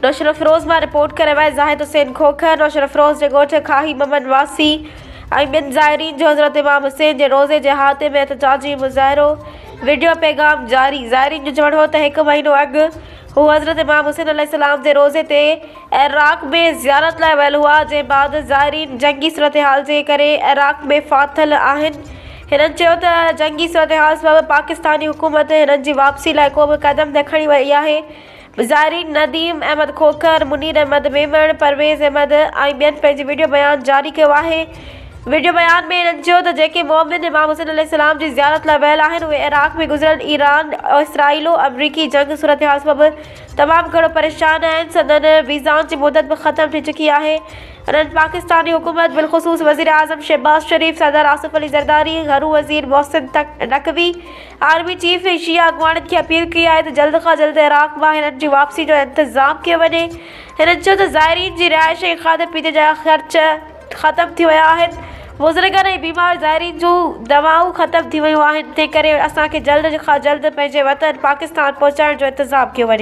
नौशर फिरोज़ मां रिपोर्ट करे विया ज़ाहिद हुसैन खोखर। नौशर फिरोज़ जे ॻोठ खाही मोहम्मद वासी ऐं ॿिनि ज़ाइरीन जो हज़रत इमाम हुसैन जे रोज़े जे अहाते में एहतजाजी मुज़ाहिरो। वीडियो पैगाम जारी। ज़ाइरीन जो चवणु हो त 1 महीनो अॻु हू हज़रत इमाम हुसैन अलैहिस्सलाम जे रोज़े ते इराक़ में ज़ियारत लाइ वियल हुआ, जंहिं बाद ज़ाइरीन जंगी सूरतहाल जे करे इराक़ में फाथल आहिनि। हिननि चयो त जंगी सूरतहाल सबबि पाकिस्तानी हुकूमत हिननि जी वापसी लाइ को बि क़दम न खणी वई आहे। ज़ाइरीन नदीम अहमद खोखर, मुनीर अहमद मेमण, परवेज़ अहमद ऐं ॿियनि पंहिंजी वीडियो बयान जारी कयो आहे। वीडियो बयान में हिननि चयो त जेके मोमिन इमाम हुसैन अलैहिस्सलाम जी ज़ियारत लाइ वियल आहिनि उहे इराक़ में गुज़िरियल ईरान, इसराइलो अमरीकी जंग सूरतहाल सबबि तमामु घणो परेशान आहिनि। संदनि वीज़ाउनि जी मुदत बि ख़तमु थी चुकी आहे। हुननि पाकिस्तानी हुकूमत बिलख़ुसूस वज़ीर आज़म शहबाज शरीफ़, सदर आसिफ अली ज़रदारी, घरू वज़ीर मोहसिन नक़वी, आर्मी चीफ ऐं शिया अॻुवाणनि खे अपील कई आहे त जल्द खां जल्द इराक़ मां हिननि जी वापसी जो इंतज़ाम कयो वञे। हिननि चयो त ज़ाइरीन जी रिहाइश ऐं खाधे पीते जा ख़र्च ख़तमु थी विया आहिनि। बुज़ुर्गनि ऐं बीमार ज़ाइरीन जूं दवाऊं ख़तमु थी वियूं आहिनि। तंहिं करे असांखे जल्द खां जल्द पंहिंजे वतन पाकिस्तान पहुचाइण जो इंतज़ाम कयो वञे।